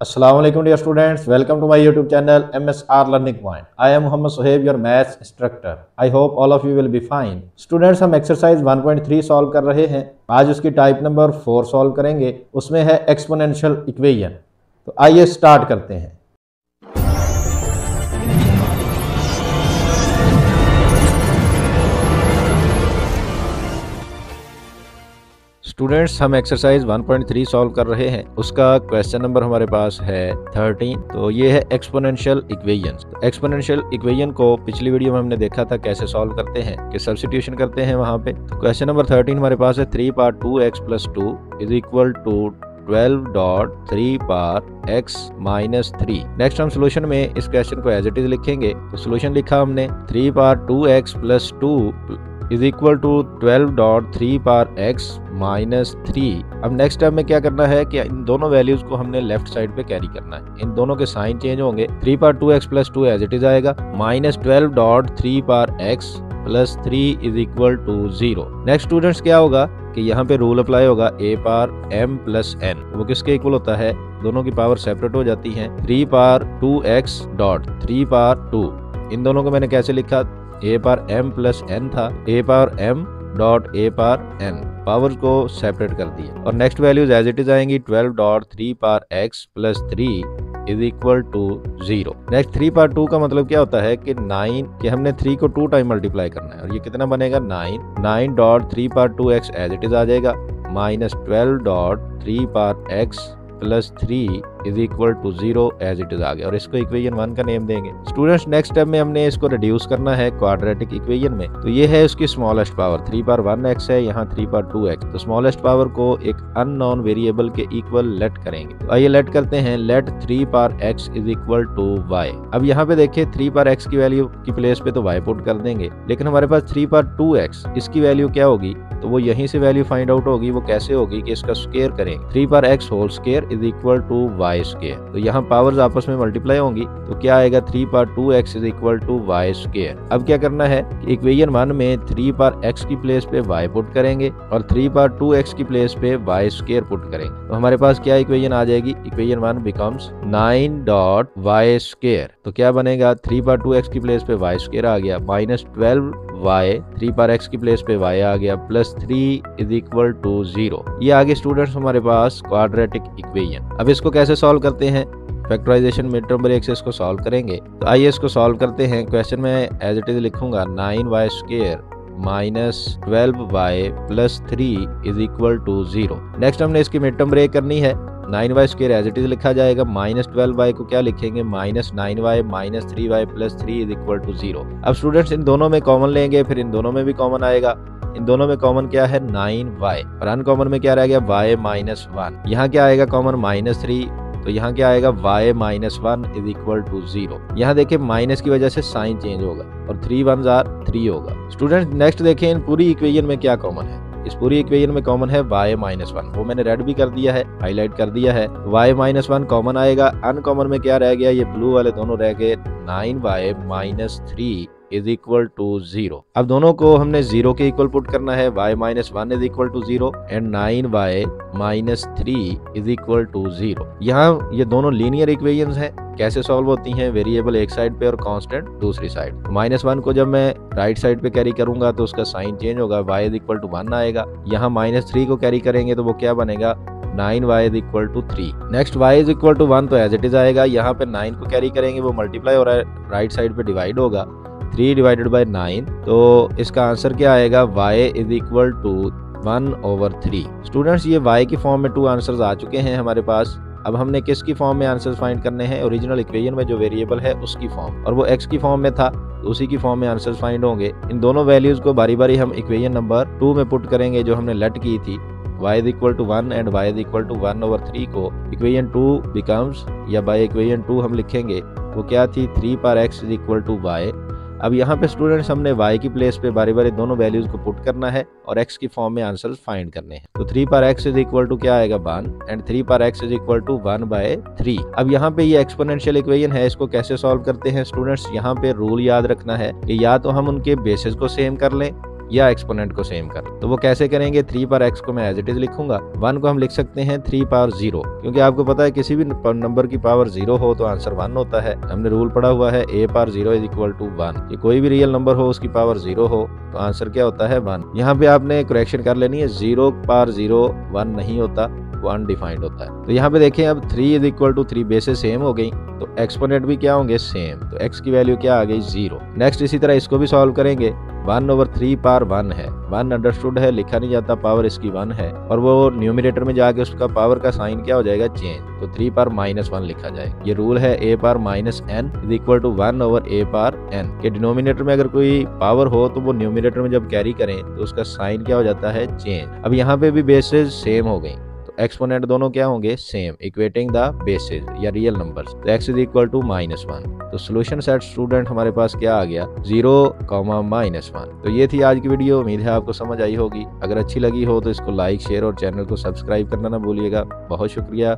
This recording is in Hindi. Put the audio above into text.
Assalamu alaikum dear students, welcome to my YouTube channel MSR Learning Point. I am Muhammad Sohaib, your maths instructor. I hope all of you will be fine. Students, हम एक्सरसाइज 1.3 सॉल्व कर रहे हैं। आज उसकी टाइप नंबर 4 सॉल्व करेंगे। उसमें है एक्सपोनेंशियल इक्वेशन। तो आइए स्टार्ट करते हैं। स्टूडेंट्स, हम एक्सरसाइज 1.3 सॉल्व कर रहे हैं। उसका क्वेश्चन नंबर हमारे पास है 13। तो ये है एक्सपोनेंशियल इक्वेशन। एक्सपोनेंशियल इक्वेशन को पिछली वीडियो में हमने देखा था कैसे सॉल्व करते हैं, कि सब्स्टिट्यूशन करते हैं वहां पे। तो क्वेश्चन नंबर 13 हमारे पास है 3 power 2x + 2 is equal to 12.3 power x - 3। Next हम सोल्यूशन में इस क्वेश्चन को एज इट इज लिखेंगे। तो सोल्यूशन लिखा हमने 3 power 2x + 2 is equal to 12.3 power x - 3। अब नेक्स्ट स्टेप में क्या करना है कि इन दोनों वैल्यूज को हमने लेफ्ट साइड पे कैरी करना है। इन दोनों के साइन चेंज होंगे। 3 power 2x + 2 as it is आएगा, -12.3 power x + 3 is equal to 0। Next students क्या होगा कि यहाँ पे रूल अप्लाई होगा a पावर m + n। वो किसके इक्वल होता है? दोनों की पावर सेपरेट हो जाती है। 3 पावर 2x डॉट 3 पावर 2, इन दोनों को मैंने कैसे लिखा? a पावर m + n था, a power m dot a power n, power को सेपरेट कर दिया। और next values as it is आएंगी 12.3 power x + 3 is equal to 0। Next 3 power 2 का मतलब क्या होता है कि 9 कि हमने 3 को 2 टाइम मल्टीप्लाई करना है। और ये कितना बनेगा? 9.3 power 2x as it is आ जाएगा, -12.3 power x + 3 is equal to 0 as it is आ गया। और इसको इक्वेशन 1 का नेम देंगे। स्टूडेंट्स, नेक्स्ट स्टेप में हमने इसको रिड्यूस करना है क्वाड्रेटिक इक्वेशन में। तो ये है उसकी स्मॉलेस्ट पावर, 3 पावर 1x है, यहाँ 3 पावर 2x। तो स्मॉलेस्ट पावर को एक अननोन वेरिएबल के इक्वल लेट करेंगे। तो आइए लेट करते हैं। Let 3 power x is equal to y। अब यहाँ पे देखिए 3 पावर x की वैल्यू की प्लेस पे तो y पुट कर देंगे, लेकिन हमारे पास 3 पावर 2x, इसकी वैल्यू क्या होगी? तो वो यहीं से वैल्यू फाइंड आउट होगी। वो कैसे होगी कि इसका स्क्वायर करेंगे। 3 power x whole square is equal to y square. तो यहाँ पावर्स आपस में मल्टीप्लाई होंगी। तो क्या आएगा? 3 power 2x is equal to y square. अब क्या करना है कि इक्वेशन 1 में 3 पावर x की प्लेस पे y पुट करेंगे और 3 पावर 2x की प्लेस पे y स्क्वायर पुट करेंगे। तो हमारे पास क्या इक्वेशन आ जाएगी? Equation 1 becomes 9.y square. तो क्या बनेगा? 3 पावर 2x की प्लेस पे y स्क्वायर आ गया, -12y, 3 पावर x की प्लेस पे y आ गया, +3 इज इक्वल टू 0। ये आगे स्टूडेंट्स हमारे पास क्वाड्रेटिक इक्वेशन। अब इसको कैसे सॉल्व करते हैं? फैक्टराइजेशन मिड टर्म ब्रेक से इसको सॉल्व करेंगे। तो आइए इसको सॉल्व करते हैं। क्वेश्चन में एज इट इज लिखूंगा 9y square -12y + 3 is equal to 0। Next हमने इसकी मिड टर्म ब्रेक करनी है। 9y square as it is लिखा जाएगा, -12y को क्या लिखेंगे? -9y - 3y + 3 is equal to 0। अब स्टूडेंट्स इन दोनों में कॉमन लेंगे, फिर इन दोनों में भी कॉमन आएगा। इन दोनों में कॉमन क्या है? 9y। और अनकॉमन में क्या रह गया? y - 1। यहाँ क्या आएगा कॉमन? -3। तो यहाँ क्या आएगा? y - 1 is equal to 0। यहाँ देखिए माइनस की वजह से साइन चेंज होगा और 3 1s are 3 होगा। स्टूडेंट नेक्स्ट देखें इन पूरी इक्वेशन में क्या कॉमन है। इस पूरी इक्वेशन में कॉमन है y - 1। वो मैंने रेड भी कर दिया है, हाईलाइट कर दिया है। y - 1 कॉमन आएगा। अनकॉमन में क्या रह गया? ये ब्लू वाले दोनों रह गए। 9y - 3 is equal to 0। अब दोनों को हमने 0 के इक्वल पुट करना है। y - 1 is equal to 0 and 9y - 3 is equal to 0। यहाँ ये दोनों लीनियर इक्वेशंस हैं। कैसे सॉल्व होती हैं? वेरिएबल एक साइड पे और कांस्टेंट दूसरी साइड। -1 को जब मैं राइट साइड पे कैरी करूंगा तो उसका साइन चेंज होगा, y इज इक्वल टू 1 आएगा। यहाँ -3 को कैरी करेंगे तो वो क्या बनेगा? 9y is equal to 3। Next y is equal to 1 तो एज इट इज आएगा। यहाँ पे 9 को कैरी करेंगे, वो मल्टीप्लाई हो रहा है, राइट साइड पे डिवाइड होगा, 3 डिवाइडेड बाय 9। तो इसका आंसर क्या आएगा? y is equal to 1/3। Students, ये y की फॉर्म में 2 आंसर्स आ चुके हैं हमारे पास। अब हमने किसकी फॉर्म में आंसर्स फाइंड करने हैं? ओरिजिनल इक्वेशन में जो वेरिएबल है उसकी फॉर्म, और वो x की फॉर्म में था तो उसी की फॉर्म में आंसर्स फाइंड होंगे। इन दोनों वैल्यूज को बारी बारी हम इक्वेशन नंबर 2 में पुट करेंगे जो हमने लेट की थी। y is equal to 1 and y is equal to 1/3 को इक्वेशन 2 बिकम्स, या बाय इक्वेशन 2 हम लिखेंगे वो क्या थी? 3 power x is equal to y। अब यहाँ पे स्टूडेंट्स हमने y की प्लेस पे बारी बारी दोनों वैल्यूज को पुट करना है और x की फॉर्म में आंसर फाइंड करने हैं। तो 3 power x is equal to क्या आएगा? 1 and 3 power x is equal to 1/3। अब यहाँ पे ये एक्सपोनेंशियल इक्वेशन है, इसको कैसे सॉल्व करते हैं स्टूडेंट्स? यहाँ पे रूल याद रखना है कि या तो हम उनके बेसिस को सेम कर लें या एक्सपोनेंट को सेम कर। तो वो कैसे करेंगे, 3 पावर x को मैं एज इट इज लिखूंगा, 1 को हम लिख सकते हैं 3 पावर 0, क्योंकि आपको पता है किसी भी नंबर की पावर 0 हो तो आंसर 1 होता है। हमने रूल पढ़ा हुआ है a power 0 is equal to 1, कि कोई भी रियल नंबर हो उसकी पावर 0 हो तो आंसर क्या होता है 1। यहाँ पे आपने करेक्शन कर लेनी है, 0 पावर 0 1 नहीं होता, वो अनडिफाइंड होता है। तो यहाँ पे देखें अब 3 is equal to 3 bases same हो गई, तो एक्सपोनेंट भी क्या होंगे, सेम। तो x की वैल्यू क्या आ गई, 0। नेक्स्ट इसी तरह इसको भी सॉल्व करेंगे, 1/3 पावर 1 है, 1 अंडरस्टूड है, लिखा नहीं जाता, पावर इसकी 1 है, और वो न्यूमरेटर में जाके उसका पावर का साइन क्या हो जाएगा, चेंज, तो 3 पावर -1 लिखा जाएगा। ये रूल है a power -n is equal to 1/a power n, के डिनोमिनेटर में अगर कोई पावर हो तो वो न्यूमरेटर में जब कैरी करें तो उसका साइन क्या हो जाता है, चेंज। अब यहाँ पे भी बेसेस सेम हो गई, एक्सपोनेंट दोनों क्या होंगे, सेम, इक्वेटिंग द बेसिस या रियल नंबर्स। तो x इज इक्वल टू -1। तो सोल्यूशन सेट स्टूडेंट हमारे पास क्या आ गया, 0, -1। तो ये थी आज की वीडियो, उम्मीद है आपको समझ आई होगी। अगर अच्छी लगी हो तो इसको लाइक, शेयर और चैनल को सब्सक्राइब करना ना भूलिएगा। बहुत शुक्रिया।